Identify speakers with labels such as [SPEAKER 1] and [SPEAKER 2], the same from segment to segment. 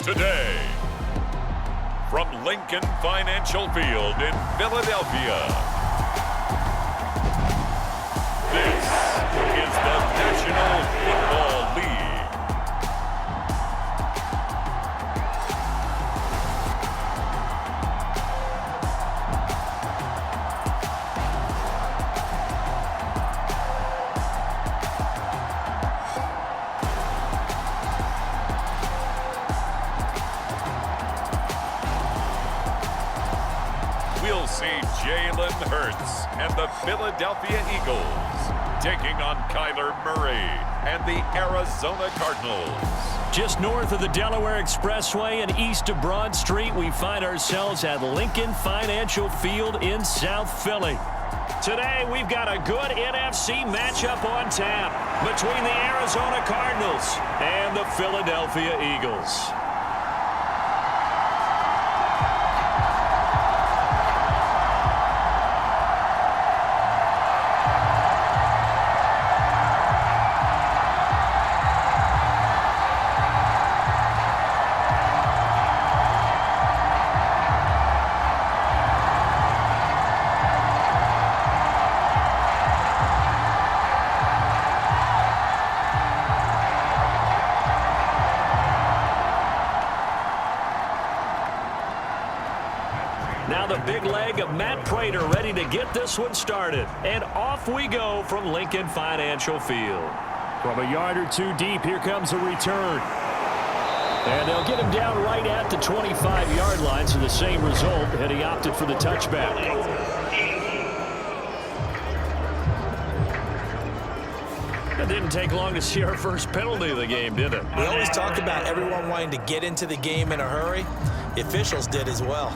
[SPEAKER 1] today. From Lincoln Financial Field in Philadelphia, this is the National Football League. We'll see Jalen Hurts and the Philadelphia Eagles taking on Kyler Murray and the Arizona Cardinals.
[SPEAKER 2] Just north of the Delaware Expressway and east of Broad Street, we find ourselves at Lincoln Financial Field in South Philly. Today, we've got a good NFC matchup on tap between the Arizona Cardinals and the Philadelphia Eagles. Now the big leg of Matt Prater ready to get this one started. And off we go from Lincoln Financial Field. From a yard or two deep, here comes a return. And they'll get him down right at the 25-yard line, so the same result, and he opted for the touchback. It didn't take long to see our first penalty of the game, did it?
[SPEAKER 3] We always talk about everyone wanting to get into the game in a hurry. The officials did as well.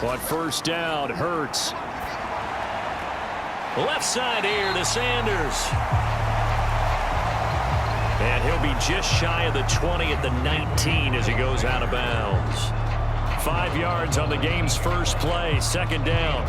[SPEAKER 2] On first down, Hurts. Left side here to Sanders. And he'll be just shy of the 20 at the 19 as he goes out of bounds. 5 yards on the game's first play, second down.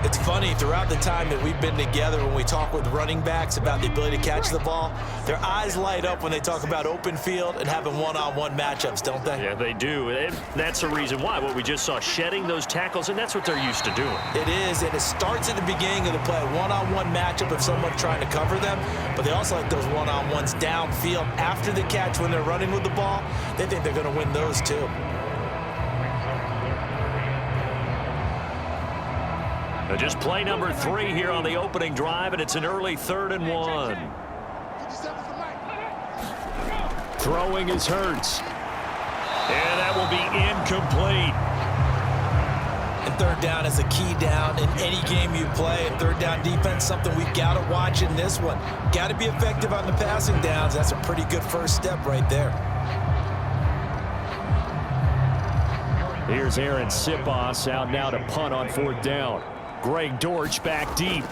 [SPEAKER 3] It's funny, throughout the time that we've been together, when we talk with running backs about the ability to catch the ball, their eyes light up when they talk about open field and having one-on-one matchups, don't they?
[SPEAKER 2] Yeah, they do. And that's the reason why. What we just saw, shedding those tackles, and that's what they're used to doing.
[SPEAKER 3] It is, and it starts at the beginning of the play, one-on-one matchup of someone trying to cover them, but they also like those one-on-ones downfield after the catch when they're running with the ball. They think they're going to win those too.
[SPEAKER 2] Just play number 3 here on the opening drive, and it's an early 3rd and 1. Throwing is Hurts. And that will be incomplete.
[SPEAKER 3] And third down is a key down in any game you play. And third down defense, something we've got to watch in this one. Got to be effective on the passing downs. That's a pretty good first step right there.
[SPEAKER 2] Here's Aaron Sipos out now to punt on 4th down. Greg Dortch back deep.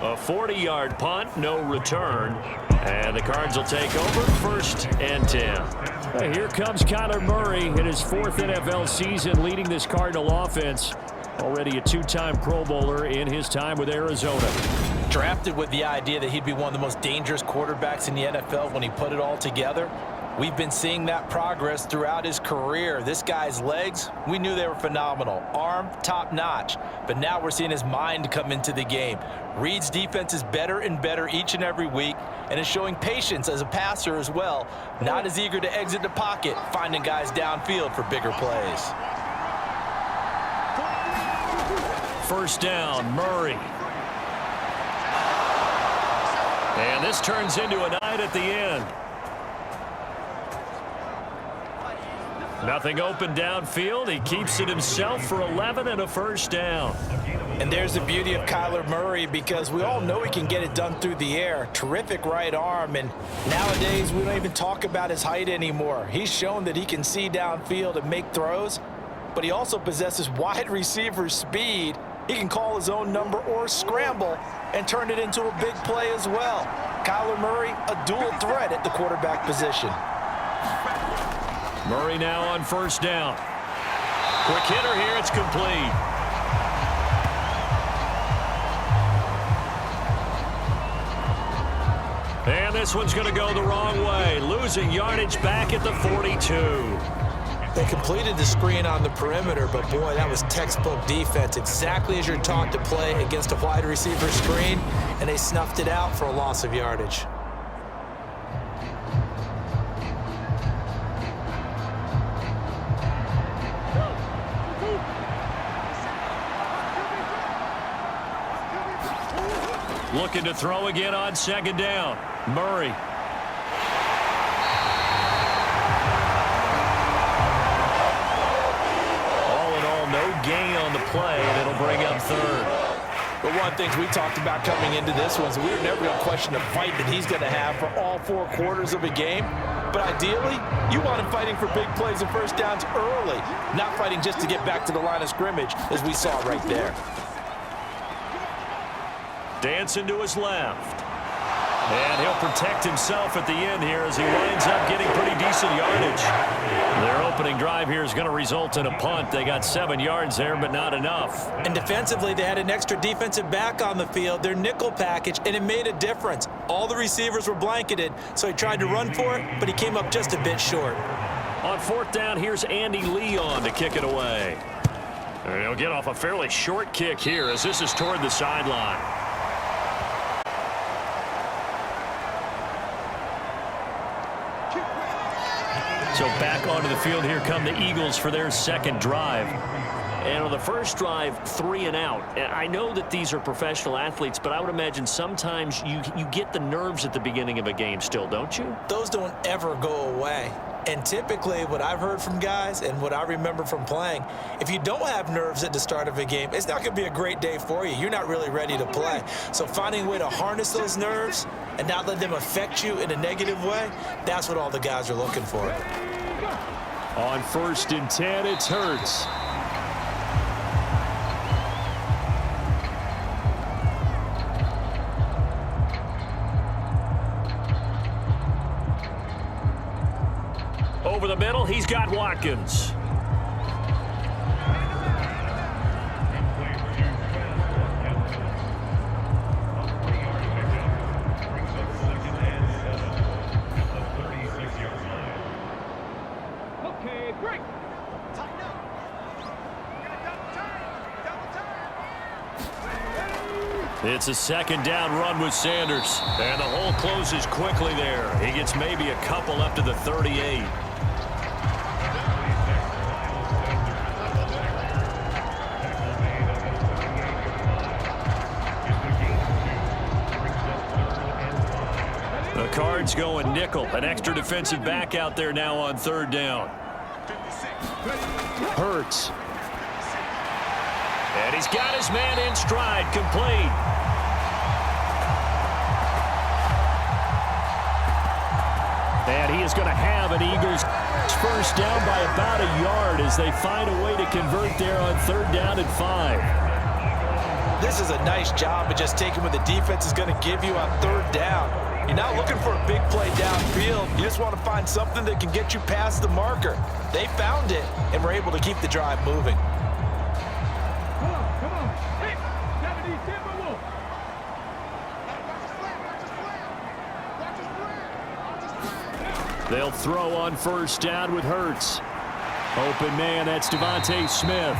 [SPEAKER 2] A 40-yard punt, no return. And the Cards will take over, 1st and 10. Here comes Kyler Murray in his 4th NFL season leading this Cardinal offense. Already a 2-time Pro Bowler in his time with Arizona.
[SPEAKER 3] Drafted with the idea that he'd be one of the most dangerous quarterbacks in the NFL when he put it all together. We've been seeing that progress throughout his career. This guy's legs, we knew they were phenomenal. Arm, top-notch. But now we're seeing his mind come into the game. Reed's defense is better and better each and every week, and is showing patience as a passer as well. Not as eager to exit the pocket, finding guys downfield for bigger plays.
[SPEAKER 2] First down, Murray. And this turns into a night at the end. Nothing open downfield. He keeps it himself for 11 and a first down.
[SPEAKER 3] And there's the beauty of Kyler Murray, because we all know he can get it done through the air. Terrific right arm, and nowadays we don't even talk about his height anymore. He's shown that he can see downfield and make throws. but he also possesses wide receiver speed. He can call his own number or scramble and turn it into a big play as well. Kyler Murray, a dual threat at the quarterback position.
[SPEAKER 2] Murray now on first down. Quick hitter here, it's complete. And this one's going to go the wrong way, losing yardage back at the 42.
[SPEAKER 3] They completed the screen on the perimeter, but boy, that was textbook defense. Exactly as you're taught to play against a wide receiver screen, and they snuffed it out for a loss of yardage.
[SPEAKER 2] Looking to throw again on second down. Murray. Gain on the play, and it'll bring up third.
[SPEAKER 3] But one of the things we talked about coming into this one is we were never going to question the fight that he's going to have for all 4 quarters of a game. But ideally, you want him fighting for big plays and first downs early, not fighting just to get back to the line of scrimmage, as we saw right there.
[SPEAKER 2] Dancing to his left. And he'll protect himself at the end here as he winds up getting pretty decent yardage. Their opening drive here is going to result in a punt. They got 7 yards there, but not enough.
[SPEAKER 3] And defensively, they had an extra defensive back on the field, their nickel package, and it made a difference. All the receivers were blanketed, so he tried to run for it, but he came up just a bit short.
[SPEAKER 2] On fourth down, here's Andy Leon to kick it away. And he'll get off a fairly short kick here as this is toward the sideline. So back onto the field, here come the Eagles for their second drive. And on the first drive, 3 and out. And I know that these are professional athletes, but I would imagine sometimes you get the nerves at the beginning of a game still, don't you?
[SPEAKER 3] Those don't ever go away. And typically what I've heard from guys and what I remember from playing, if you don't have nerves at the start of a game, it's not going to be a great day for you. You're not really ready to play. So finding a way to harness those nerves and not let them affect you in a negative way, that's what all the guys are looking for.
[SPEAKER 2] On 1st and 10, it's Hurts. Over the middle, he's got Watkins.
[SPEAKER 4] Okay, break.
[SPEAKER 2] It's a second down run with Sanders. And the hole closes quickly there. He gets maybe a couple up to the 38. The Cards going nickel. An extra defensive back out there now on 3rd down. Hurts. And he's got his man in stride, complete. And he is going to have an Eagles first down by about a yard as they find a way to convert there on 3rd down and 5.
[SPEAKER 3] This is a nice job of just taking what the defense is going to give you on 3rd down. You're not looking for a big play downfield. You just want to find something that can get you past the marker. They found it and were able to keep the drive moving.
[SPEAKER 4] Come on. Hey, 70, Timberwolf.
[SPEAKER 2] They'll throw on 1st down with Hurts. Open man, that's Devontae Smith.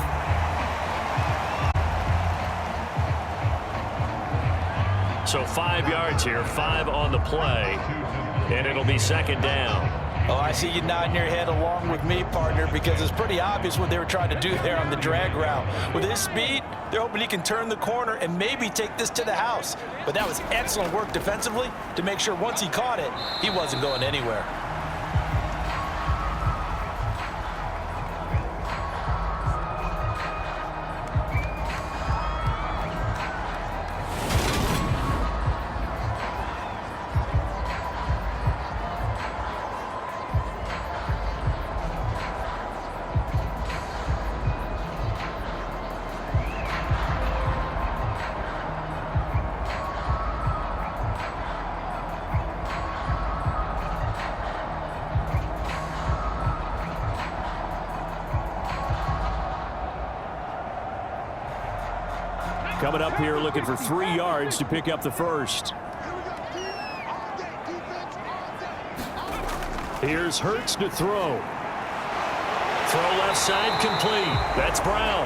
[SPEAKER 2] So 5 yards here, 5 on the play, and it'll be 2nd down.
[SPEAKER 3] Oh, I see you nodding your head along with me, partner, because it's pretty obvious what they were trying to do there on the drag route. With his speed, they're hoping he can turn the corner and maybe take this to the house. But that was excellent work defensively to make sure once he caught it, he wasn't going anywhere.
[SPEAKER 2] Coming up here looking for 3 yards to pick up the first. Here's Hurts to throw. Throw left side complete. That's Brown.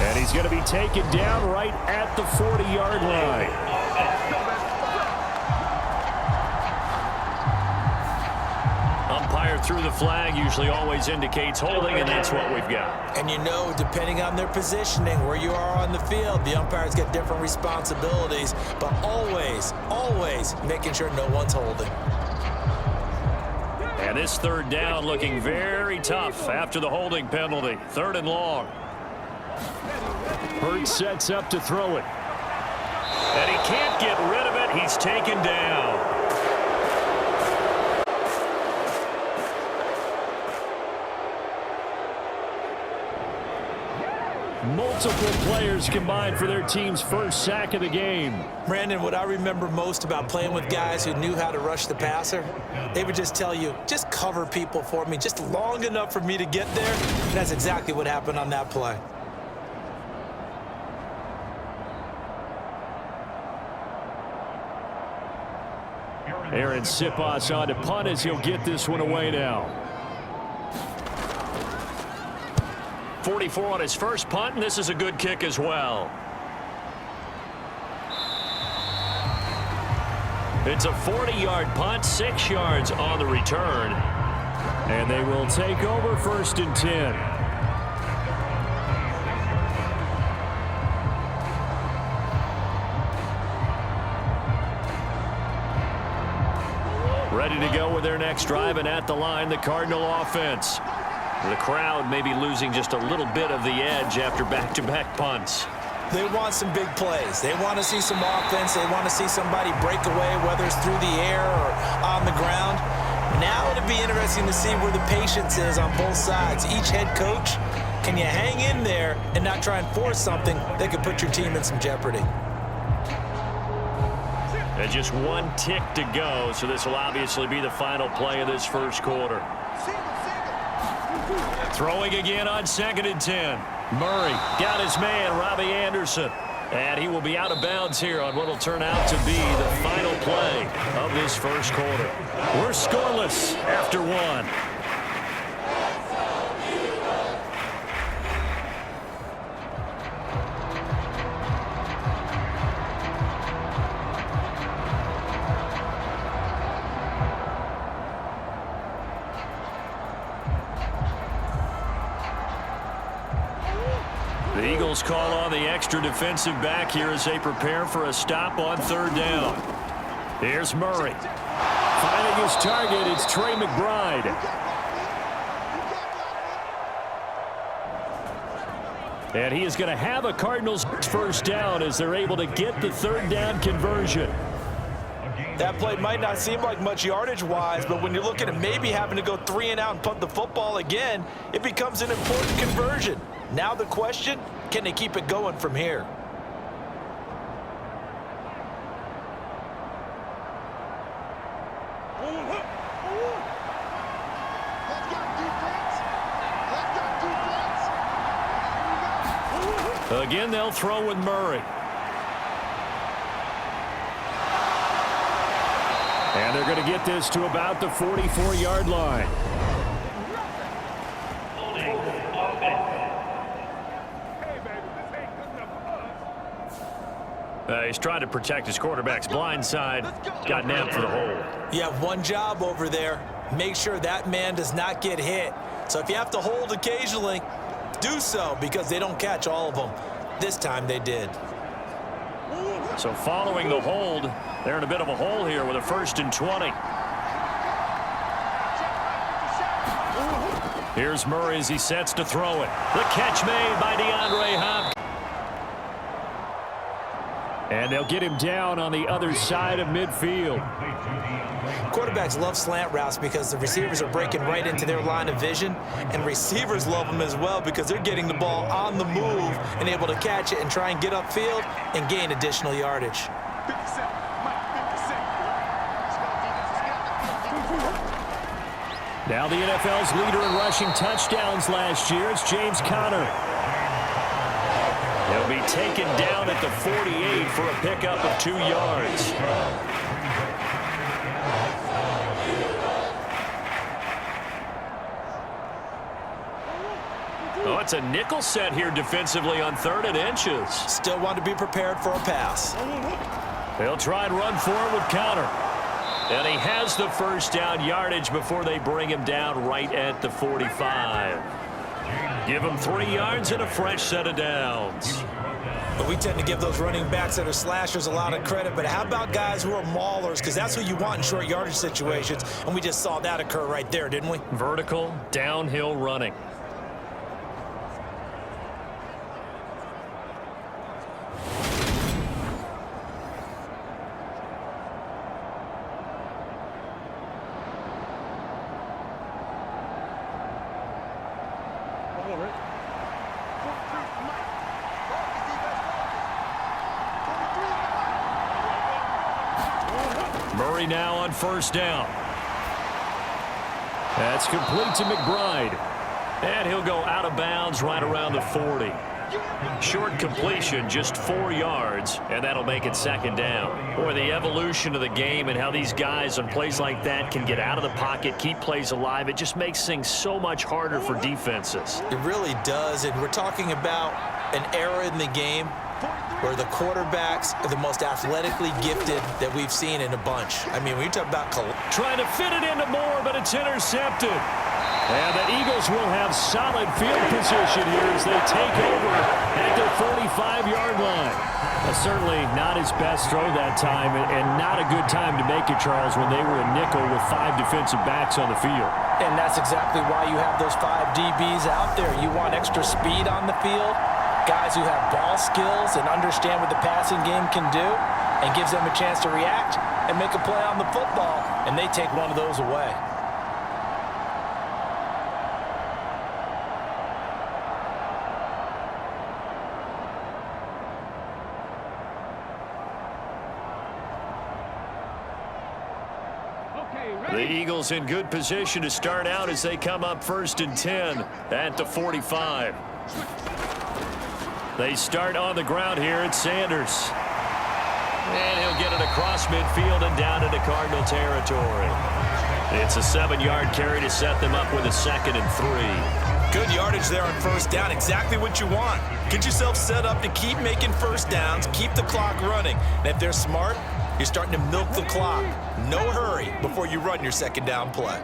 [SPEAKER 2] And he's going to be taken down right at the 40-yard line. Umpire threw the flag, usually always indicates holding, and that's what we've got.
[SPEAKER 3] And you know, depending on their positioning, where you are on the field, the umpires get different responsibilities, but always, always making sure no one's holding.
[SPEAKER 2] And this third down looking very tough after the holding penalty. 3rd and long. Hurts sets up to throw it. And he can't get rid of it. He's taken down. Multiple players combined for their team's first sack of the game.
[SPEAKER 3] Brandon, what I remember most about playing with guys who knew how to rush the passer, they would just tell you, just cover people for me, just long enough for me to get there. And that's exactly what happened on that play.
[SPEAKER 2] Aaron Siposs on to punt as he'll get this one away now. 44 on his first punt, and this is a good kick as well. It's a 40-yard punt, 6 yards on the return. And they will take over 1st and 10. Ready to go with their next drive, and at the line, the Cardinal offense. The crowd may be losing just a little bit of the edge after back-to-back punts.
[SPEAKER 3] They want some big plays. They want to see some offense. They want to see somebody break away, whether it's through the air or on the ground. Now it'll be interesting to see where the patience is on both sides. Each head coach, can you hang in there and not try and force something that could put your team in some jeopardy?
[SPEAKER 2] And just 1 tick to go, so this will obviously be the final play of this first quarter. Throwing again on 2nd and 10. Murray got his man, Robbie Anderson. And he will be out of bounds here on what will turn out to be the final play of this first quarter. We're scoreless after 1. The Eagles call on the extra defensive back here as they prepare for a stop on 3rd down. Here's Murray. Finding his target, it's Trey McBride. And he is going to have a Cardinals first down as they're able to get the 3rd down conversion.
[SPEAKER 3] That play might not seem like much yardage-wise, but when you're looking at maybe having to go 3 and out and punt the football again, it becomes an important conversion. Now the question, can they keep it going from here?
[SPEAKER 2] Again, they'll throw with Murray. And they're going to get this to about the 44-yard line. He's trying to protect his quarterback's blind side. Got nabbed for the hold.
[SPEAKER 3] You have one job over there. Make sure that man does not get hit. So if you have to hold occasionally, do so, because they don't catch all of them. This time they did.
[SPEAKER 2] So following the hold, they're in a bit of a hole here with a 1st and 20. Here's Murray as he sets to throw it. The catch made by DeAndre Hopkins. And they'll get him down on the other side of midfield.
[SPEAKER 3] Quarterbacks love slant routes because the receivers are breaking right into their line of vision, and receivers love them as well because they're getting the ball on the move and able to catch it and try and get upfield and gain additional yardage.
[SPEAKER 2] Now the NFL's leader in rushing touchdowns last year, it's James Conner. He'll be taken down at the 48 for a pickup of 2 yards. Oh, it's a nickel set here defensively on 3rd and inches.
[SPEAKER 3] Still want to be prepared for a pass.
[SPEAKER 2] They'll try and run for it with counter. And he has the first down yardage before they bring him down right at the 45. Give him 3 yards and a fresh set of downs.
[SPEAKER 3] But we tend to give those running backs that are slashers a lot of credit. But how about guys who are maulers? Because that's what you want in short yardage situations. And we just saw that occur right there, didn't we?
[SPEAKER 2] Vertical, downhill running. Murray now on first down. That's complete to McBride. And he'll go out of bounds right around the 40. Short completion, just 4 yards, and that'll make it 2nd down. Boy, the evolution of the game and how these guys on plays like that can get out of the pocket, keep plays alive, it just makes things so much harder for defenses.
[SPEAKER 3] It really does, and we're talking about an era in the game where the quarterbacks are the most athletically gifted that we've seen in a bunch. I mean, when you talk about...
[SPEAKER 2] Trying to fit it into Moore, but it's intercepted. And the Eagles will have solid field position here as they take over at the 45-yard line. Certainly not his best throw that time, and not a good time to make it, Charles, when they were a nickel with 5 defensive backs on the field.
[SPEAKER 3] And that's exactly why you have those 5 DBs out there. You want extra speed on the field, guys who have ball skills and understand what the passing game can do, and gives them a chance to react and make a play on the football, and they take one of those away.
[SPEAKER 2] The Eagles in good position to start out as they come up 1st and 10 at the 45. They start on the ground here at Sanders. And he'll get it across midfield and down into Cardinal territory. It's a 7-yard carry to set them up with a 2nd and 3.
[SPEAKER 3] Good yardage there on first down. Exactly what you want. Get yourself set up to keep making first downs, keep the clock running. And if they're smart, you're starting to milk the clock. No hurry before you run your 2nd down play.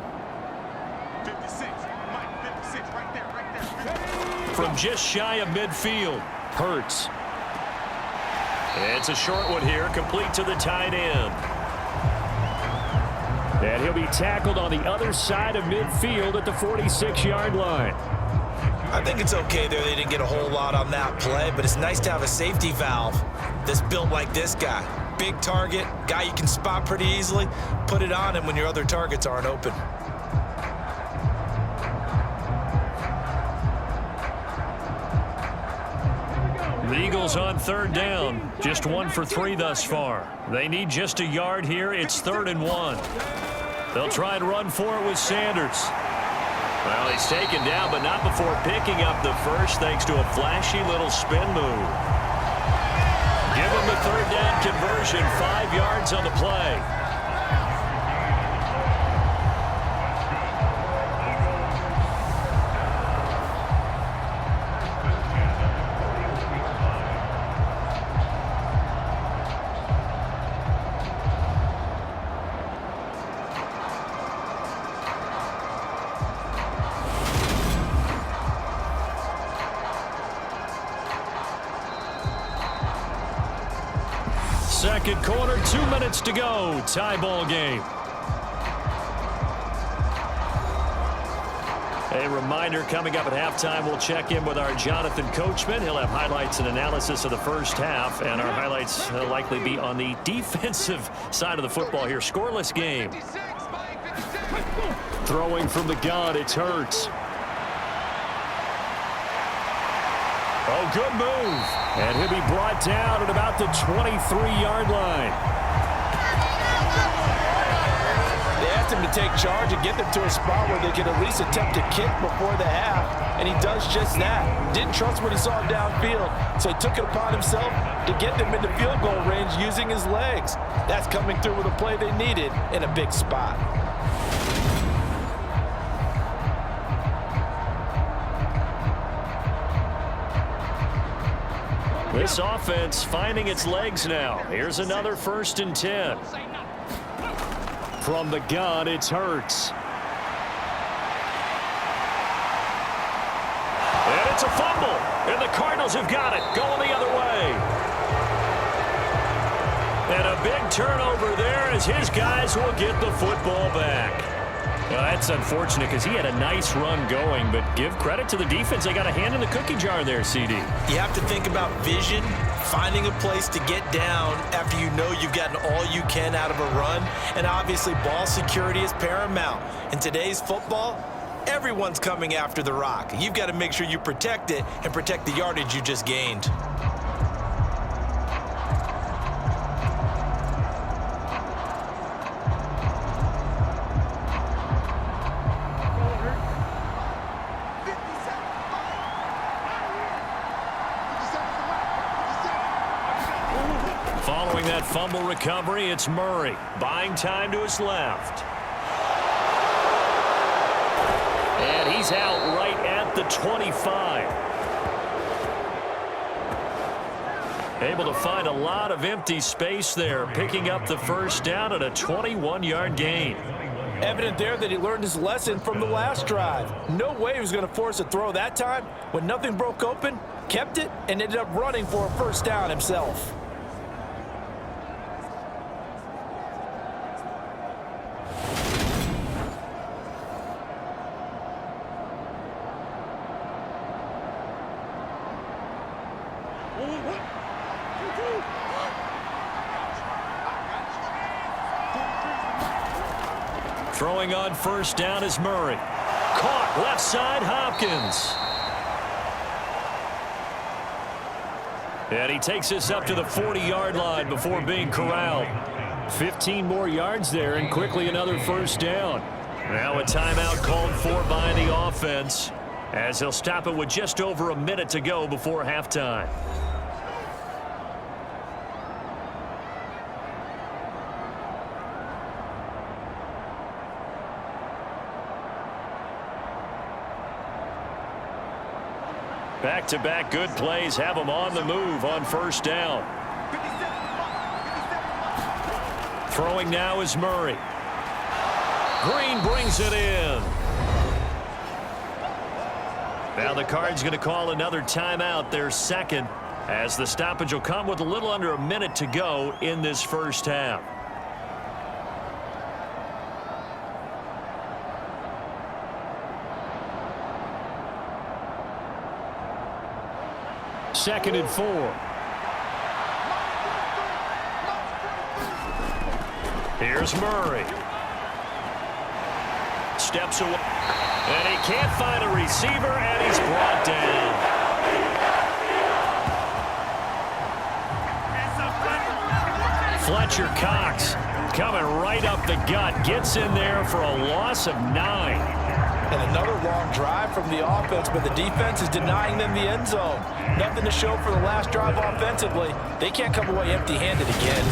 [SPEAKER 4] 56, Mike, 56, right there.
[SPEAKER 2] From just shy of midfield, Hurts. It's a short one here, complete to the tight end. And he'll be tackled on the other side of midfield at the 46-yard line.
[SPEAKER 3] I think it's okay there. They didn't get a whole lot on that play, but it's nice to have a safety valve that's built like this guy. Big target, guy you can spot pretty easily. Put it on him when your other targets aren't open.
[SPEAKER 2] The Eagles on 3rd down, just 1 for 3 thus far. They need just a yard here. It's 3rd and 1. They'll try and run for it with Sanders. Well, he's taken down, but not before picking up the first thanks to a flashy little spin move. Give him the 3rd down conversion, 5 yards on the play. Second quarter, 2 minutes to go. Tie ball game. A reminder coming up at halftime, we'll check in with our Jonathan Coachman. He'll have highlights and analysis of the first half, and our highlights will likely be on the defensive side of the football here. Scoreless game. Throwing from the gun, it's Hurts. Oh, good move. And he'll be brought down at about the 23-yard line.
[SPEAKER 3] They asked him to take charge and get them to a spot where they could at least attempt to kick before the half. and he does just that. Didn't trust what he saw downfield, so he took it upon himself to get them into field goal range using his legs. That's coming through with a play they needed in a big spot.
[SPEAKER 2] This offense finding its legs now. Here's another 1st and 10. From the gun, it's Hurts. And it's a fumble. And the Cardinals have got it. Going the other way. And a big turnover there as his guys will get the football back. Well, that's unfortunate because he had a nice run going, but give credit to the defense. They got a hand in the cookie jar there, CD.
[SPEAKER 3] You have to think about vision, finding a place to get down after you know you've gotten all you can out of a run, and obviously ball security is paramount. In today's football, everyone's coming after the rock. You've got to make sure you protect it and protect the yardage you just gained.
[SPEAKER 2] Following that fumble recovery, it's Murray. Buying time to his left. And he's out right at the 25. Able to find a lot of empty space there, picking up the 1st down at a 21-yard gain.
[SPEAKER 3] Evident there that he learned his lesson from the last drive. No way he was going to force a throw that time. When nothing broke open, kept it, and ended up running for a 1st down himself.
[SPEAKER 2] Throwing on 1st down is Murray. Caught left side, Hopkins. And he takes this up to the 40-yard line before being corralled. 15 more yards there and quickly another 1st down. Now a timeout called for by the offense as they'll stop it with just over a minute to go before halftime. Back-to-back good plays have them on the move on 1st down. Throwing now is Murray. Green brings it in. Now the Cards going to call another timeout, their 2nd, as the stoppage will come with a little under a minute to go in this 1st half. Second and 4. Here's Murray. Steps away. And he can't find a receiver, and he's brought down. Fletcher Cox coming right up the gut. Gets in there for a loss of 9.
[SPEAKER 3] And another long drive from the offense, but the defense is denying them the end zone. Nothing to show for the last drive offensively. They can't come away empty-handed again.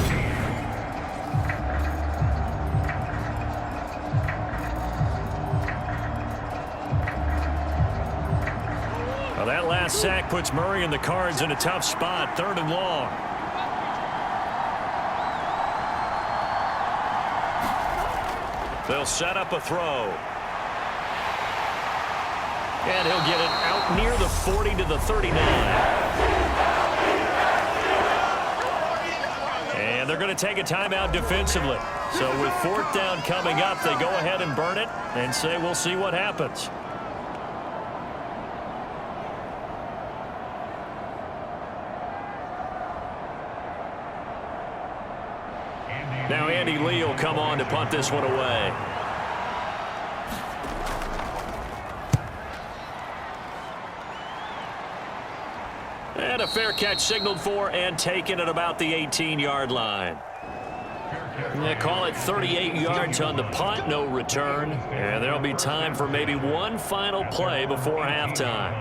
[SPEAKER 2] Well, that last sack puts Murray and the Cards in a tough spot. 3rd and long. They'll set up a throw. And he'll get it out near the 40 to the 39. And they're going to take a timeout defensively. So with 4th down coming up, they go ahead and burn it and say we'll see what happens. Now Andy Lee will come on to punt this one away. And a fair catch signaled for and taken at about the 18-yard line. Yeah, call it 38 yards on the punt, no return. And there'll be time for maybe one final play before halftime.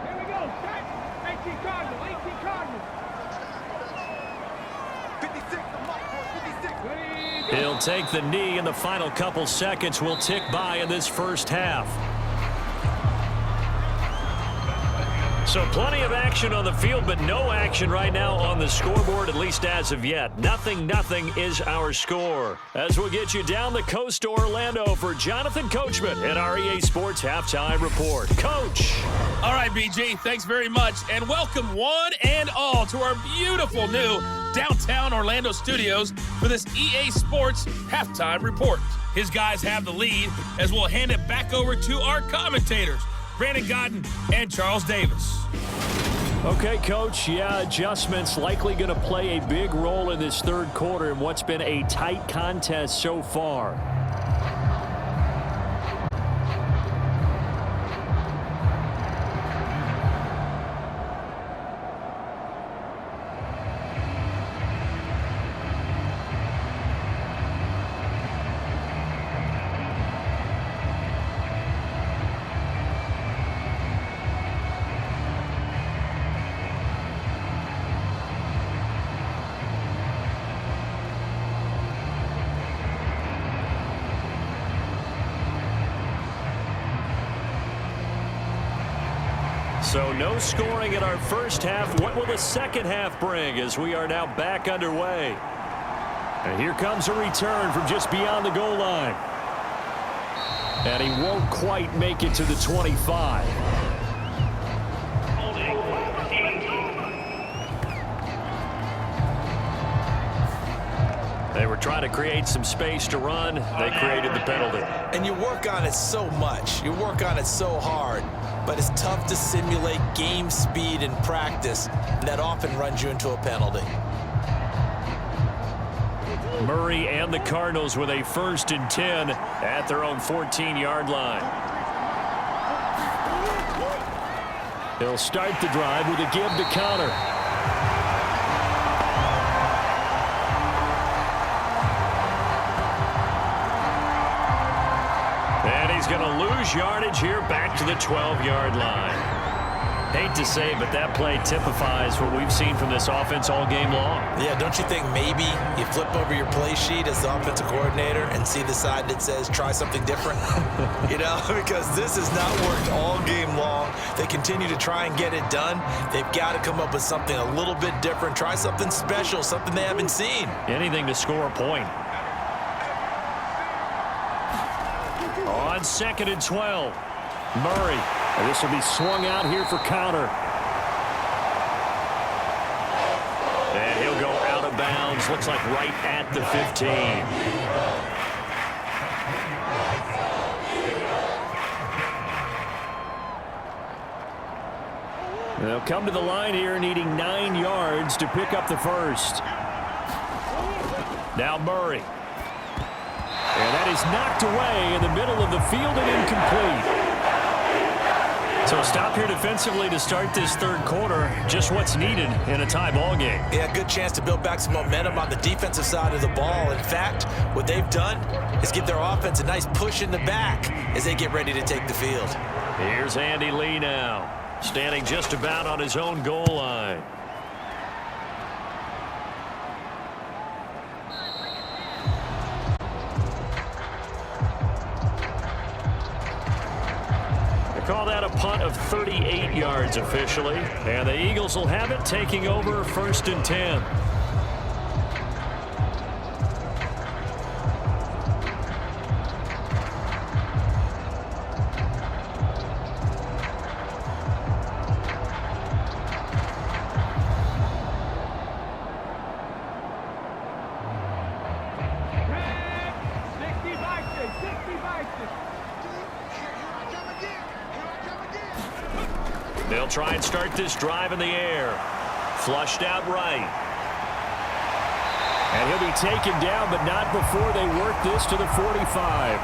[SPEAKER 5] Here we go. Set. 18 Cardinals. 18 Cardinals.
[SPEAKER 4] 56, the mark for 56.
[SPEAKER 2] He'll take the knee, and the final couple seconds will tick by in this first half. So plenty of action on the field, but no action right now on the scoreboard, at least as of yet. Nothing is our score. As we'll get you down the coast to Orlando for Jonathan Coachman at our EA Sports Halftime Report. Coach.
[SPEAKER 6] All right, BG, thanks very much, and welcome one and all to our beautiful new downtown Orlando studios for this EA Sports Halftime Report. His guys have the lead as we'll hand it back over to our commentators, Brandon Godden and Charles Davis.
[SPEAKER 2] Okay, Coach, adjustments likely going to play a big role in this third quarter in what's been a tight contest so far. So no scoring in our first half. What will the second half bring as we are now back underway? And here comes a return from just beyond the goal line. And he won't quite make it to the 25. They were trying to create some space to run. They created the penalty.
[SPEAKER 3] And you work on it so much. You work on it so hard. But it's tough to simulate game speed in practice. And that often runs you into a penalty.
[SPEAKER 2] Murray and the Cardinals with a 1st and 10 at their own 14-yard line. They'll start the drive with a give to counter. And he's going to lose yardage here back to the 12-yard line. Hate to say it, but that play typifies what we've seen from this offense all game long.
[SPEAKER 3] Yeah, don't you think maybe you flip over your play sheet as the offensive coordinator and see the side that says try something different? You know, because this has not worked all game long. They continue to try and get it done. They've got to come up with something a little bit different. Try something special, something they haven't seen.
[SPEAKER 2] Anything to score a point. On 2nd and 12, Murray. And this will be swung out here for counter. And he'll go out of bounds. Looks like right at the 15. They'll come to the line here needing 9 yards to pick up the first. Now Murray. And that is knocked away in the middle of the field and incomplete. So stop here defensively to start this third quarter. Just what's needed in a tie ball game.
[SPEAKER 3] Yeah, good chance to build back some momentum on the defensive side of the ball. In fact, what they've done is give their offense a nice push in the back as they get ready to take the field.
[SPEAKER 2] Here's Andy Lee now, standing just about on his own goal line. Call that a punt of 38 yards officially. And the Eagles will have it, taking over 1st and 10. They'll try and start this drive in the air. Flushed out right. And he'll be taken down, but not before they work this to the 45.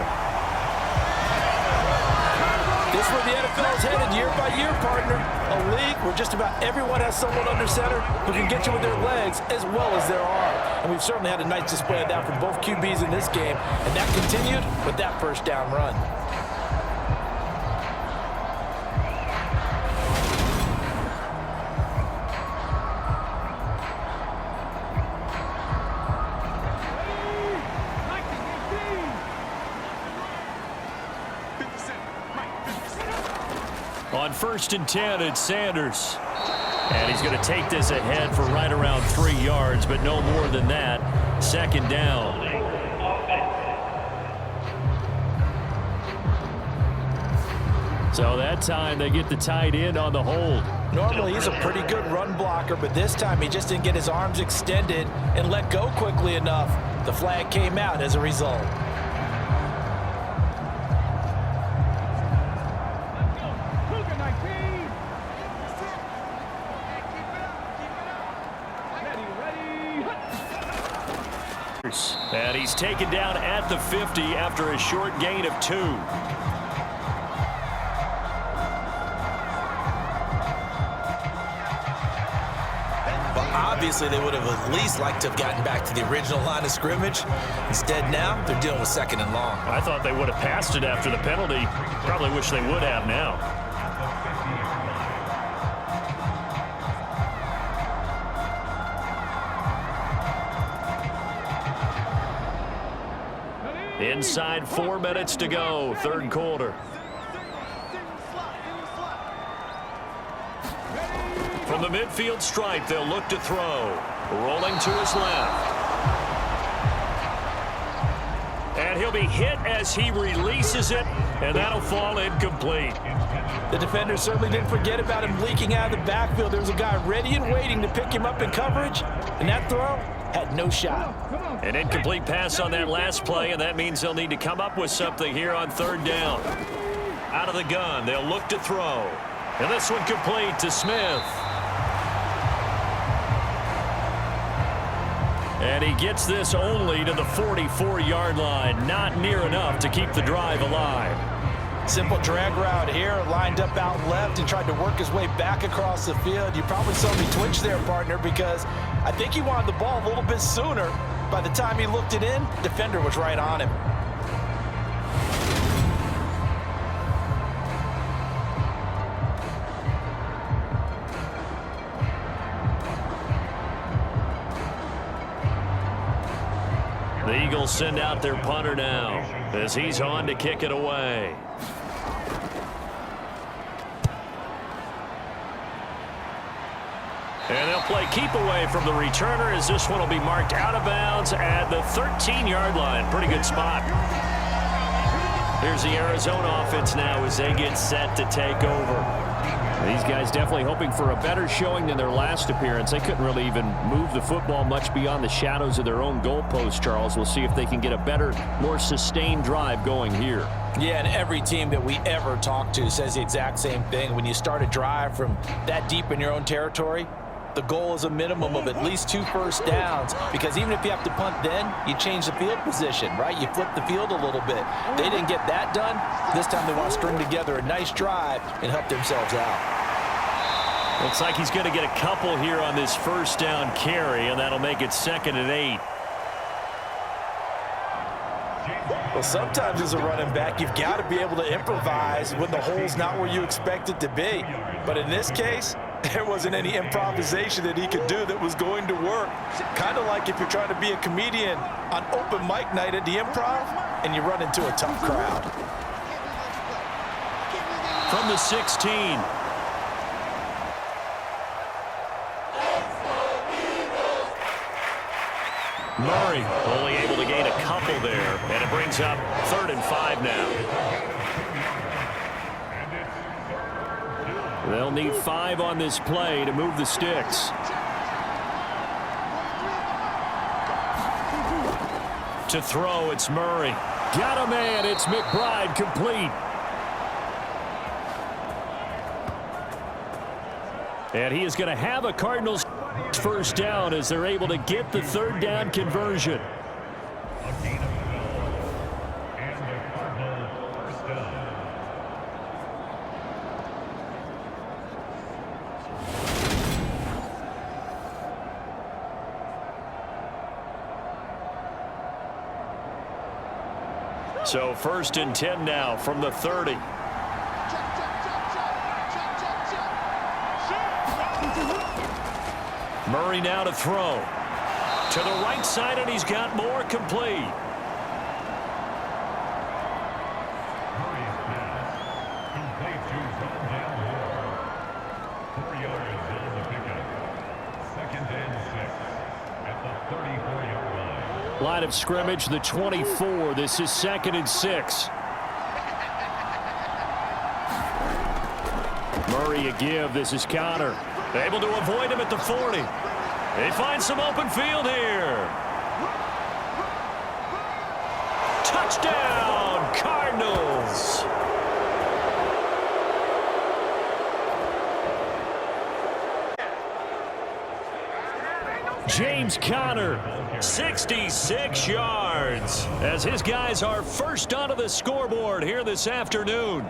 [SPEAKER 3] This is where the NFL is headed year by year, partner. A league where just about everyone has someone under center who can get you with their legs as well as their arm. And we've certainly had a nice display of that from both QBs in this game. And that continued with that first down run.
[SPEAKER 2] On 1st and 10, it's Sanders. And he's going to take this ahead for right around 3 yards, but no more than that. 2nd down. So that time they get the tight end on the hold.
[SPEAKER 3] Normally he's a pretty good run blocker, but this time he just didn't get his arms extended and let go quickly enough. The flag came out as a result.
[SPEAKER 2] And he's taken down at the 50 after a short gain of 2.
[SPEAKER 3] Well, obviously they would have at least liked to have gotten back to the original line of scrimmage. Instead now, they're dealing with 2nd and long.
[SPEAKER 2] I thought they would have passed it after the penalty. Probably wish they would have now. Inside 4 minutes to go, 3rd quarter. From the midfield stripe, they'll look to throw. Rolling to his left. And he'll be hit as he releases it, and that'll fall incomplete.
[SPEAKER 3] The defender certainly didn't forget about him leaking out of the backfield. There was a guy ready and waiting to pick him up in coverage, and that throw had no shot.
[SPEAKER 2] An incomplete pass on that last play, and that means they'll need to come up with something here on 3rd down. Out of the gun, they'll look to throw. And this one complete to Smith. And he gets this only to the 44-yard line. Not near enough to keep the drive alive.
[SPEAKER 3] Simple drag route here, lined up out left and tried to work his way back across the field. You probably saw me twitch there, partner, because I think he wanted the ball a little bit sooner. By the time he looked it in, defender was right on him.
[SPEAKER 2] The Eagles send out their punter now as he's on to kick it away. And they'll play keep away from the returner as this one will be marked out of bounds at the 13-yard line. Pretty good spot. Here's the Arizona offense now as they get set to take over. These guys definitely hoping for a better showing than their last appearance. They couldn't really even move the football much beyond the shadows of their own goalpost, Charles. We'll see if they can get a better, more sustained drive going here.
[SPEAKER 3] Yeah, and every team that we ever talk to says the exact same thing. When you start a drive from that deep in your own territory, the goal is a minimum of at least 2 first downs, because even if you have to punt then, you change the field position, right? You flip the field a little bit. They didn't get that done. This time they want to string together a nice drive and help themselves out.
[SPEAKER 2] Looks like he's going to get a couple here on this first down carry, and that'll make it 2nd and 8.
[SPEAKER 3] Well, sometimes as a running back, you've got to be able to improvise when the hole's not where you expect it to be. But in this case, there wasn't any improvisation that he could do that was going to work. Kind of like if you're trying to be a comedian on open mic night at the Improv and you run into a tough crowd.
[SPEAKER 2] From the 16. Murray only able to gain a couple there, and it brings up 3rd and 5 now. They'll need 5 on this play to move the sticks. To throw, it's Murray. Got a man, it's McBride, complete. And he is going to have a Cardinals first down as they're able to get the 3rd down conversion. So 1st and 10 now from the 30. Murray now to throw. To the right side, and he's got more complete.
[SPEAKER 7] Murray's pass complete to John Moore. 4 yards on the pickup. 2nd and 6 at the 34-yard line.
[SPEAKER 2] Line of scrimmage, the 24. This is 2nd and 6. Murray a give. This is Connor. Able to avoid him at the 40. They find some open field here. Touchdown, Cardinals. James Conner, 66 yards, as his guys are first onto the scoreboard here this afternoon.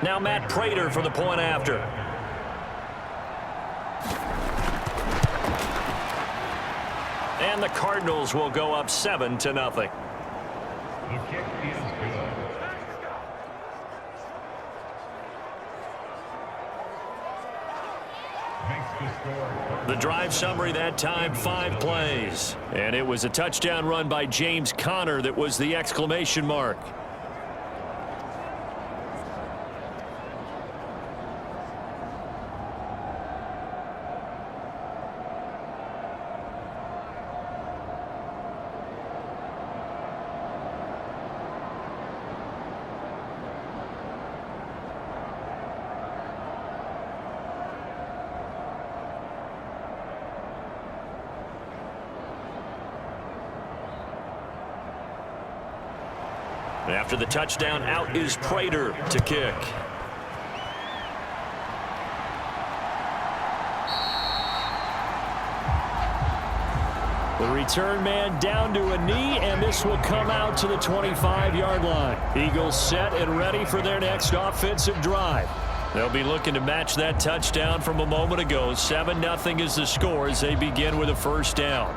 [SPEAKER 2] Now Matt Prater for the point after. And the Cardinals will go up 7-0.
[SPEAKER 7] The kick is good. Makes the score.
[SPEAKER 2] The drive summary that time, 5 plays. And it was a touchdown run by James Conner that was the exclamation mark. After the touchdown, out is Prater to kick. The return man down to a knee, and this will come out to the 25-yard line. Eagles set and ready for their next offensive drive. They'll be looking to match that touchdown from a moment ago. 7-0 is the score as they begin with a first down.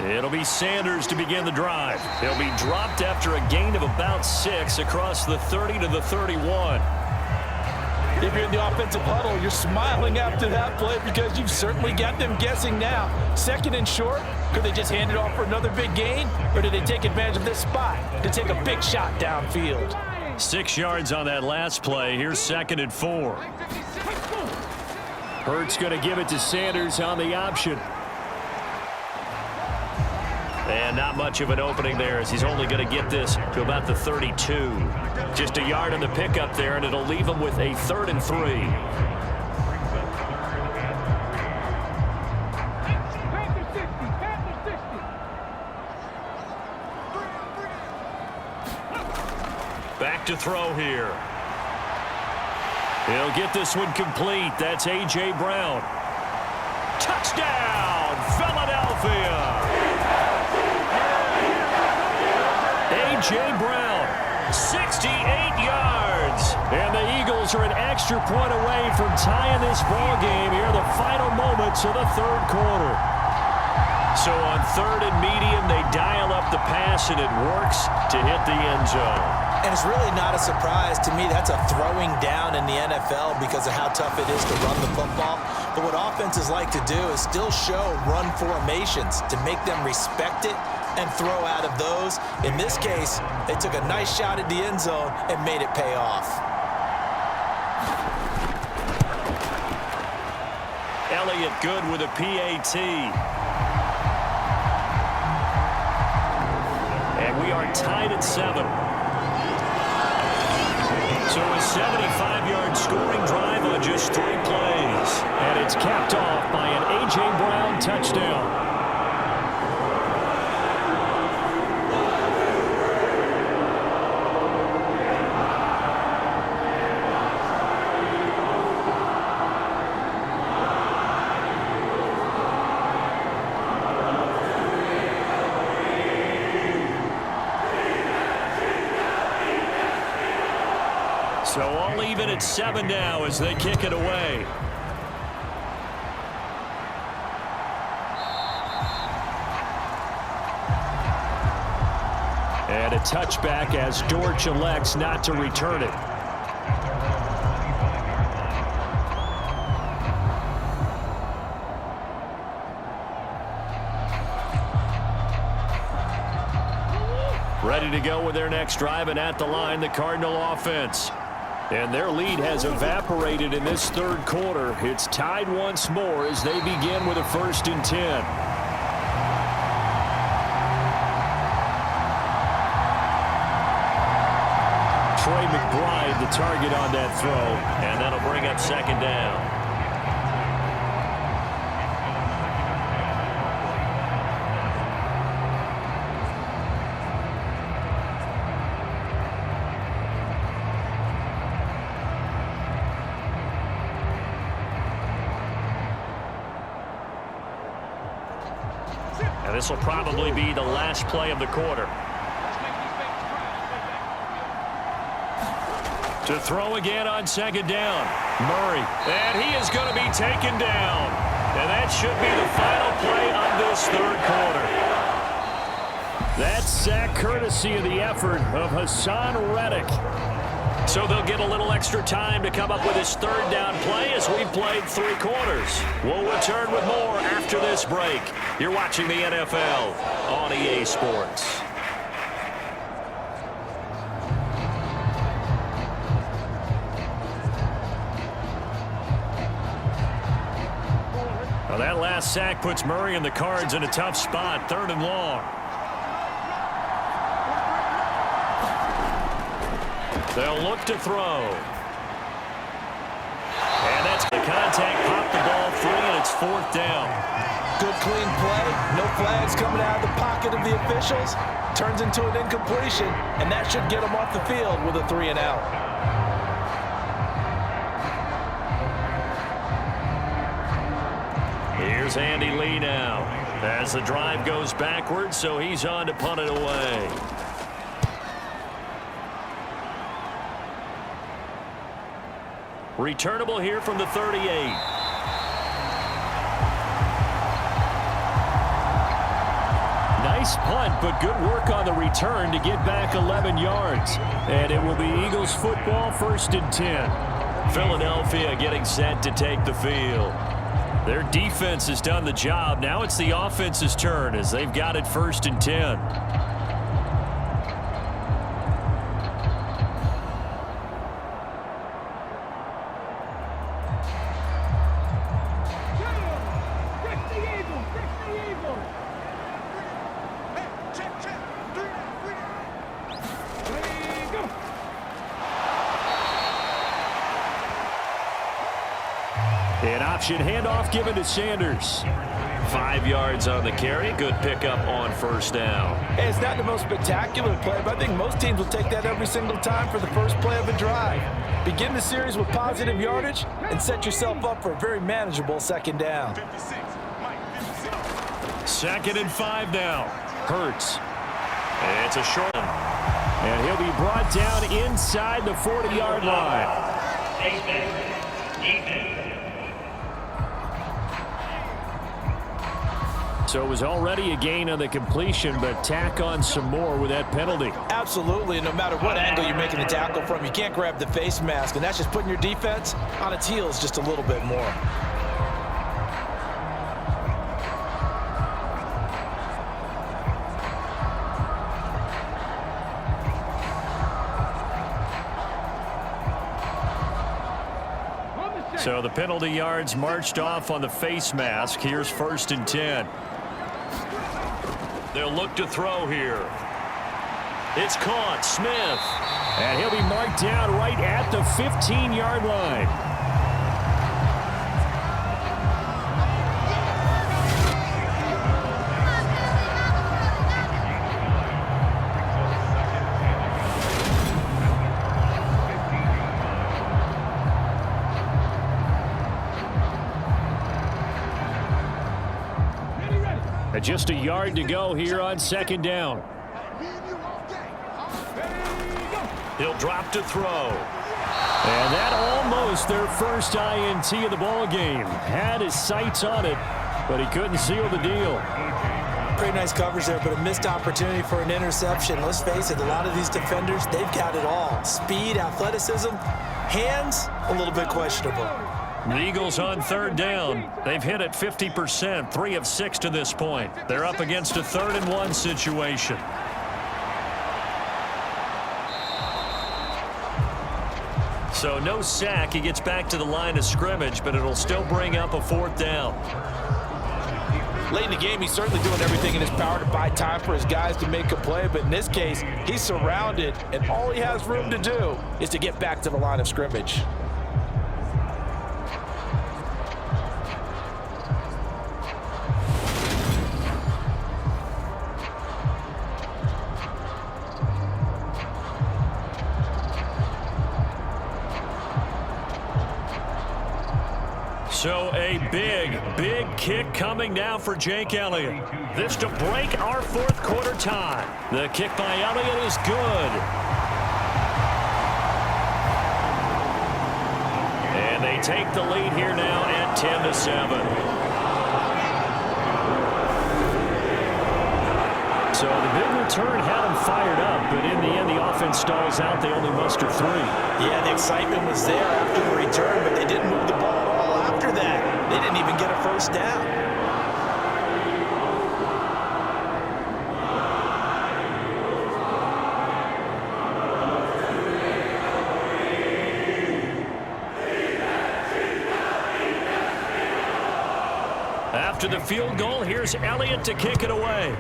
[SPEAKER 2] It'll be Sanders to begin the drive. He'll be dropped after a gain of about 6 across the 30 to the 31.
[SPEAKER 3] If you're in the offensive huddle, you're smiling after that play because you've certainly got them guessing now. 2nd and short, could they just hand it off for another big gain? Or did they take advantage of this spot to take a big shot downfield?
[SPEAKER 2] 6 yards on that last play. Here's 2nd and 4. Hurts going to give it to Sanders on the option. And not much of an opening there as he's only going to get this to about the 32. Just a yard on the pickup there, and it'll leave him with a 3rd and 3. Back to throw here. He'll get this one complete. That's A.J. Brown. Touchdown, Philadelphia. A.J. Brown, 68 yards. And the Eagles are an extra point away from tying this ball game here in the final moments of the 3rd quarter. So on 3rd and medium, they dial up the pass, and it works to hit the end zone.
[SPEAKER 3] And it's really not a surprise to me. That's a throwing down in the NFL because of how tough it is to run the football. But what offenses like to do is still show run formations to make them respect it and throw out of those. In this case, they took a nice shot at the end zone and made it pay off.
[SPEAKER 2] Elliott good with a PAT. And we are tied at 7. So a 75-yard scoring drive on just 3 plays. plays. And it's capped off by an A.J. Brown touchdown. So all even at 7 now as they kick it away. And a touchback as Dortch elects not to return it. Ready to go with their next drive, and at the line, the Cardinal offense. And their lead has evaporated in this third quarter. It's tied once more as they begin with a 1st and 10. Trey McBride, the target on that throw, and that'll bring up 2nd down. This will probably be the last play of the quarter. To throw again on 2nd down. Murray. And he is going to be taken down. And that should be the final play of this 3rd quarter. That sack courtesy of the effort of Hassan Reddick. So they'll get a little extra time to come up with his 3rd down play as we've played 3 quarters. We'll return with more after this break. You're watching the NFL on EA Sports. Well, that last sack puts Murray and the Cards in a tough spot, 3rd and long. They'll look to throw. And that's the contact, popped the ball free, and it's 4th down.
[SPEAKER 3] Good clean play. No flags coming out of the pocket of the officials. Turns into an incompletion, and that should get them off the field with a 3 and out.
[SPEAKER 2] Here's Andy Lee now as the drive goes backwards, so he's on to punt it away. Returnable here from the 38. Nice punt, but good work on the return to get back 11 yards. And it will be Eagles football, 1st and 10. Philadelphia getting set to take the field. Their defense has done the job. Now it's the offense's turn as they've got it 1st and 10. An option handoff given to Sanders. 5 yards on the carry. Good pickup on 1st down.
[SPEAKER 3] Hey, it's not the most spectacular play, but I think most teams will take that every single time for the first play of a drive. Begin the series with positive yardage and set yourself up for a very manageable 2nd down.
[SPEAKER 2] 2nd and 5 now. Hurts. It's a short one. And he'll be brought down inside the 40-yard line. So it was already a gain on the completion, but tack on some more with that penalty.
[SPEAKER 3] Absolutely. No matter what angle you're making the tackle from, you can't grab the face mask, and that's just putting your defense on its heels just a little bit more.
[SPEAKER 2] So the penalty yards marched off on the face mask. Here's 1st and 10. They'll look to throw here. It's caught. Smith. And he'll be marked down right at the 15-yard line. just a yard to go here on second down. He'll drop to throw. And that almost their first INT of the ball game. Had his sights on it, but he couldn't seal the deal.
[SPEAKER 3] Pretty nice coverage there, but a missed opportunity for an interception. Let's face it, a lot of these defenders, they've got it all. Speed, athleticism, hands, a little bit questionable.
[SPEAKER 2] The Eagles on third down. They've hit it 50%, 3 of 6 to this point. They're up against a 3rd and 1 situation. So no sack. He gets back to the line of scrimmage, but it'll still bring up a 4th down.
[SPEAKER 3] Late in the game, he's certainly doing everything in his power to buy time for his guys to make a play, but in this case, he's surrounded, and all he has room to do is to get back to the line of scrimmage.
[SPEAKER 2] So a big kick coming now for Jake Elliott. This to break our 4th quarter tie. The kick by Elliott is good. And they take the lead here now at 10-7. So the big return had them fired up, but in the end the offense stalls out. They only muster 3.
[SPEAKER 3] Yeah, the excitement was there after the return, but they didn't move the ball at all after that. They didn't even get a first down.
[SPEAKER 2] After the field goal, here's Elliott to kick it away.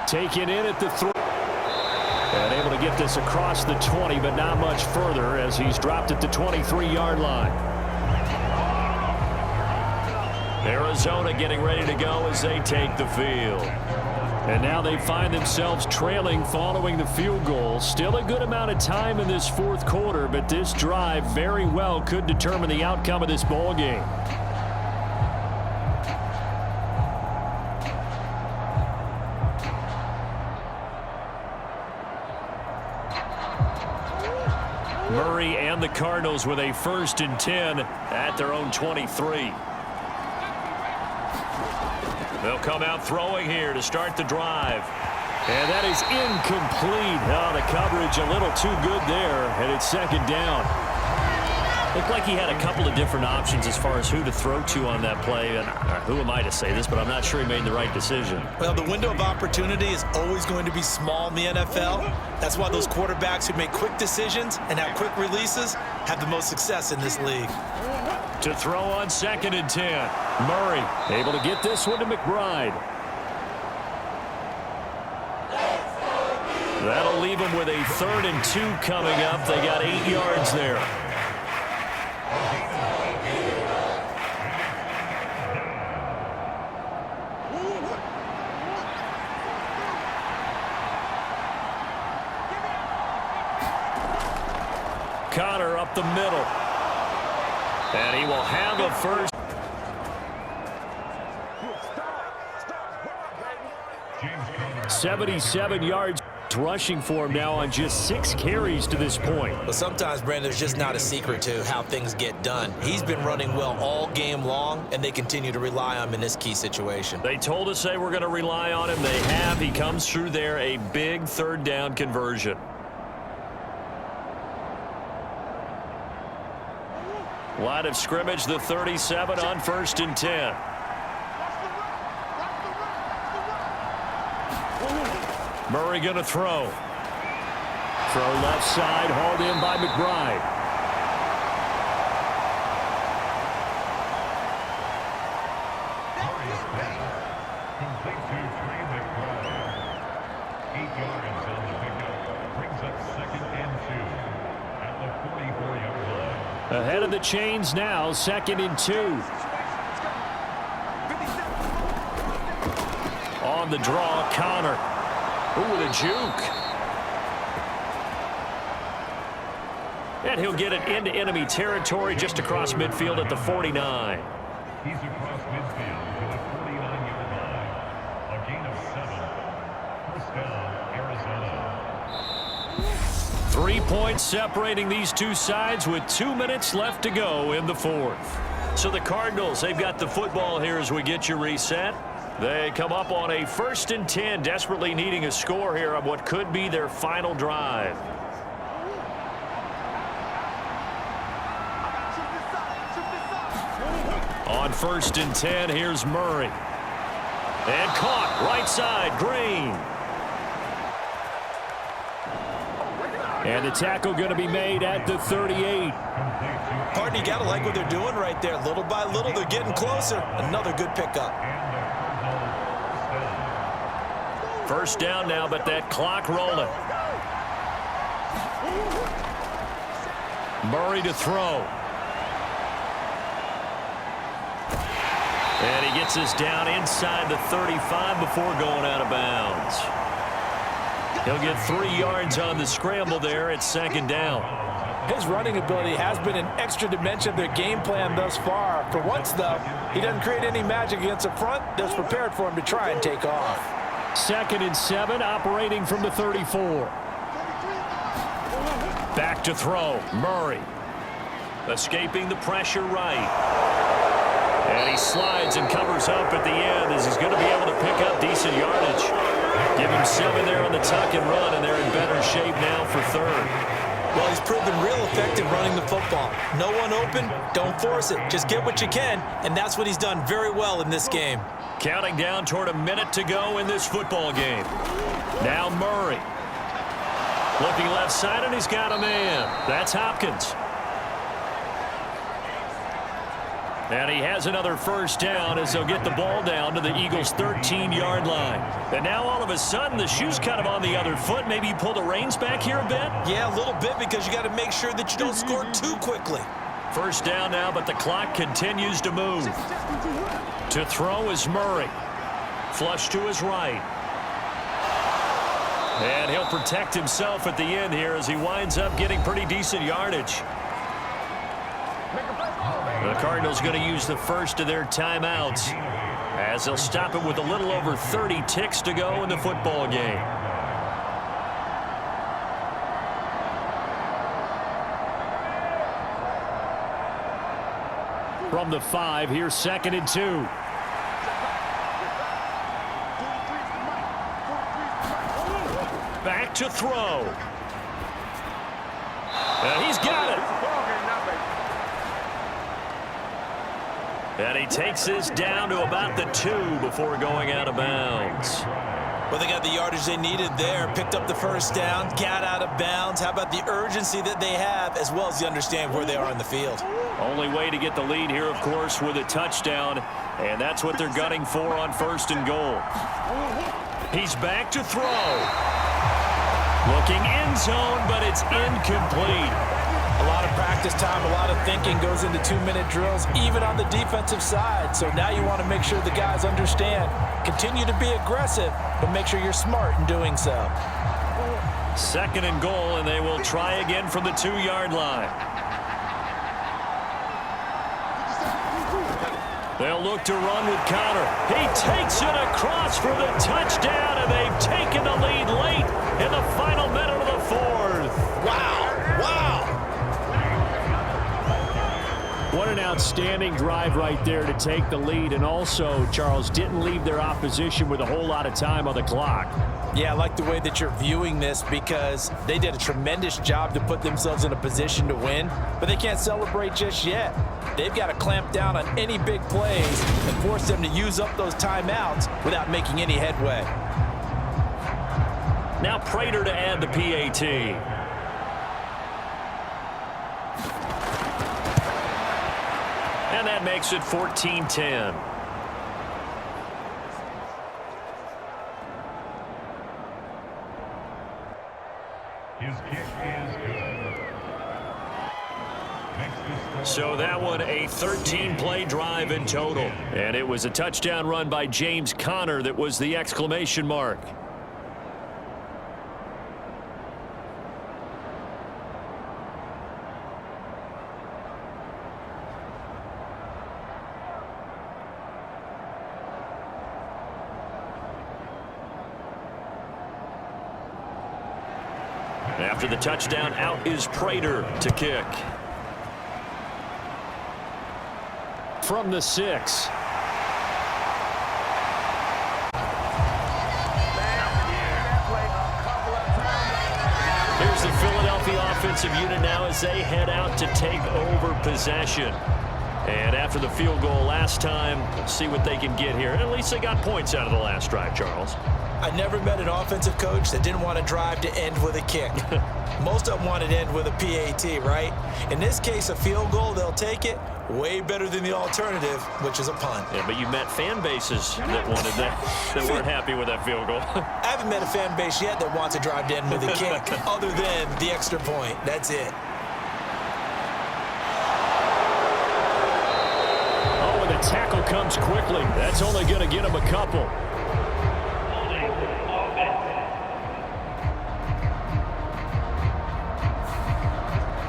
[SPEAKER 2] Taken in at the 3. And able to get this across the 20, but not much further as he's dropped at the 23-yard line. Arizona getting ready to go as they take the field. And now they find themselves trailing following the field goal. Still a good amount of time in this 4th quarter, but this drive very well could determine the outcome of this ball game. Murray and the Cardinals with a 1st and 10 at their own 23. They'll come out throwing here to start the drive. And that is incomplete. Oh, the coverage a little too good there, and it's 2nd down. Looked like he had a couple of different options as far as who to throw to on that play. And who am I to say this, but I'm not sure he made the right decision.
[SPEAKER 3] Well, the window of opportunity is always going to be small in the NFL. That's why those quarterbacks who make quick decisions and have quick releases have the most success in this league.
[SPEAKER 2] To throw on 2nd and 10. Murray able to get this one to McBride. That'll leave them with a 3rd and 2 coming up. They got 8 yards there. Connor up the middle. And he will have a first. 77 yards rushing for him now on just 6 carries to this point.
[SPEAKER 3] But sometimes, Brandon, there's just not a secret to how things get done. He's been running well all game long, and they continue to rely on him in this key situation.
[SPEAKER 2] They told us they were going to rely on him. They have. He comes through there, a big 3rd down conversion. Line of scrimmage, the 37 on 1st and 10. Murray going to throw. Throw left side, hauled in by McBride.
[SPEAKER 7] Complete to Trey McBride. 8 yards on the pickup. Brings up 2nd and 2 at the 44-yard line.
[SPEAKER 2] Ahead of the chains now, 2nd and 2. On the draw, Connor. Ooh, with a juke. And he'll get it into enemy territory just across midfield at the 49.
[SPEAKER 7] He's across midfield to the 49-yard line. A gain of 7. First down, Arizona.
[SPEAKER 2] 3 points separating these two sides with 2 minutes left to go in the fourth. So the Cardinals, they've got the football here as we get you reset. They come up on a 1st and 10, desperately needing a score here on what could be their final drive. On 1st and 10, here's Murray. And caught right side, Green. And the tackle going to be made at the 38.
[SPEAKER 3] Pardon, you got to like what they're doing right there. Little by little, they're getting closer. Another good pickup.
[SPEAKER 2] First down now, but that clock rolling. Murray to throw. And he gets this down inside the 35 before going out of bounds. He'll get 3 yards on the scramble there at 2nd down.
[SPEAKER 3] His running ability has been an extra dimension of their game plan thus far. For once, though, he doesn't create any magic against the front that's prepared for him to try and take off.
[SPEAKER 2] 2nd and 7, operating from the 34. Back to throw, Murray. Escaping the pressure right. And he slides and covers up at the end as he's going to be able to pick up decent yardage. Give him 7 there on the tuck and run, and they're in better shape now for 3rd.
[SPEAKER 3] Well, he's proven real effective running the football. No one open, don't force it. Just get what you can, and that's what he's done very well in this game.
[SPEAKER 2] Counting down toward a minute to go in this football game. Now Murray. Looking left side, and he's got a man. That's Hopkins. And he has another 1st down as they'll get the ball down to the Eagles' 13-yard line. And now all of a sudden the shoe's kind of on the other foot. Maybe you pull the reins back here a bit?
[SPEAKER 3] Yeah, a little bit, because you got to make sure that you don't score too quickly.
[SPEAKER 2] 1st down now, but the clock continues to move. To throw is Murray. Flush to his right. And he'll protect himself at the end here as he winds up getting pretty decent yardage. The Cardinals going to use the first of their timeouts as they'll stop it with a little over 30 ticks to go in the football game. From the 5, here's 2nd and 2. Back to throw. And he's got it. And he takes this down to about the 2 before going out of bounds.
[SPEAKER 3] Well, they got the yardage they needed there, picked up the 1st down, got out of bounds. How about the urgency that they have, as well as the understanding where they are in the field?
[SPEAKER 2] Only way to get the lead here, of course, with a touchdown, and that's what they're gunning for on 1st and goal. He's back to throw. Looking end zone, but it's incomplete.
[SPEAKER 3] A lot of practice time, a lot of thinking goes into 2-minute drills, even on the defensive side. So now you want to make sure the guys understand. Continue to be aggressive, but make sure you're smart in doing so.
[SPEAKER 2] 2nd and goal, and they will try again from the 2-yard line. They'll look to run with Connor. He takes it across for the touchdown, and they've taken the lead late in the final minute of the 4th.
[SPEAKER 3] Wow. Wow.
[SPEAKER 2] What an outstanding drive right there to take the lead, and also, Charles, didn't leave their opposition with a whole lot of time on the clock.
[SPEAKER 3] Yeah, I like the way that you're viewing this, because they did a tremendous job to put themselves in a position to win, but they can't celebrate just yet. They've got to clamp down on any big plays and force them to use up those timeouts without making any headway.
[SPEAKER 2] Now Prater to add the PAT. And that makes it 14-10.
[SPEAKER 7] His kick is good.
[SPEAKER 2] So that one a 13-play drive in total. And it was a touchdown run by James Conner that was the exclamation mark. After the touchdown, out is Prater to kick. From the 6. Here's the Philadelphia offensive unit now as they head out to take over possession. And after the field goal last time, let's see what they can get here. At least they got points out of the last drive, Charles.
[SPEAKER 3] I never met an offensive coach that didn't want to drive to end with a kick. Most of them wanted to end with a PAT, right? In this case, a field goal, they'll take it. Way better than the alternative, which is a punt.
[SPEAKER 2] Yeah, but you met fan bases that wanted that weren't happy with that field goal.
[SPEAKER 3] I haven't met a fan base yet that wants to drive to end with a kick other than the extra point. That's it.
[SPEAKER 2] Oh, and the tackle comes quickly. That's only going to get him a couple.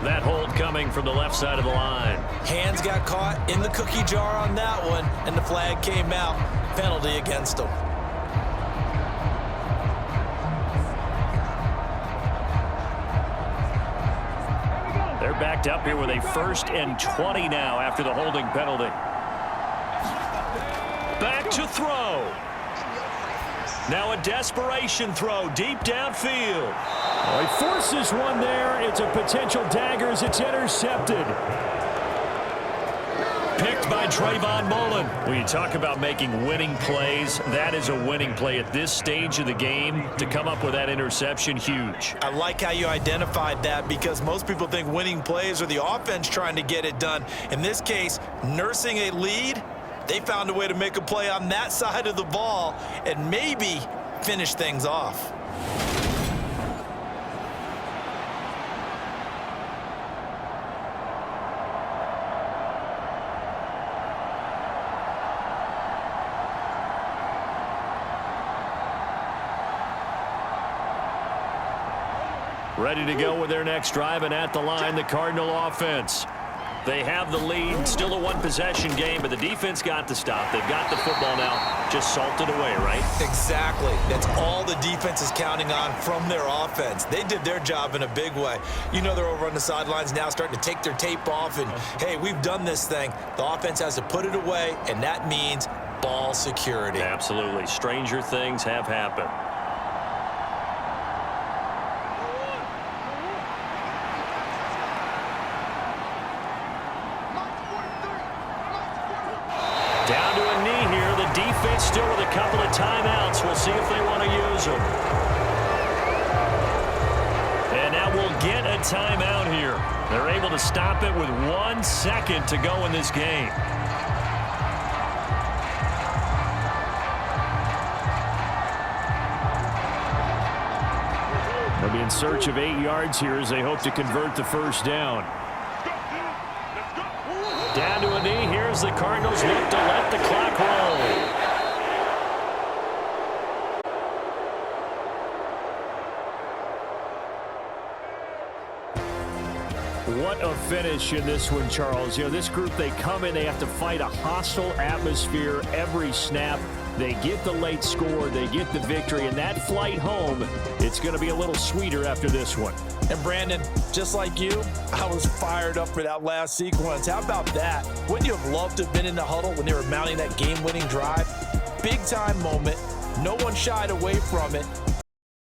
[SPEAKER 2] That hold coming from the left side of the line.
[SPEAKER 3] Hands got caught in the cookie jar on that one, and the flag came out. Penalty against them.
[SPEAKER 2] They're backed up here with a 1st and 20 now after the holding penalty. Back to throw. Now a desperation throw deep downfield. Oh, he forces one there. It's a potential dagger as it's intercepted. Picked by Trayvon Mullen. When you talk about making winning plays, that is a winning play at this stage of the game. To come up with that interception, huge.
[SPEAKER 3] I like how you identified that because most people think winning plays are the offense trying to get it done. In this case, nursing a lead, they found a way to make a play on that side of the ball and maybe finish things off.
[SPEAKER 2] Ready to go with their next drive, and at the line, the Cardinal offense. They have the lead, still a one-possession game, but the defense got the stop. They've got the football now, just salted away, right?
[SPEAKER 3] Exactly. That's all the defense is counting on from their offense. They did their job in a big way. You know they're over on the sidelines now starting to take their tape off, and, hey, we've done this thing. The offense has to put it away, and that means ball security.
[SPEAKER 2] Absolutely. Stranger things have happened. Down to a knee here. The defense still with a couple of timeouts. We'll see if they want to use them. And now we'll get a timeout here. They're able to stop it with 1 second to go in this game. They'll be in search of 8 yards here as they hope to convert the first down. Down to a knee. Here's the Cardinals look to let the clock roll. What a finish in this one, Charles. You know, this group, they come in, they have to fight a hostile atmosphere every snap. They get the late score, they get the victory, and that flight home, it's going to be a little sweeter after this one.
[SPEAKER 3] And Brandon, just like you, I was fired up for that last sequence. How about that? Wouldn't you have loved to have been in the huddle when they were mounting that game-winning drive? Big-time moment. No one shied away from it.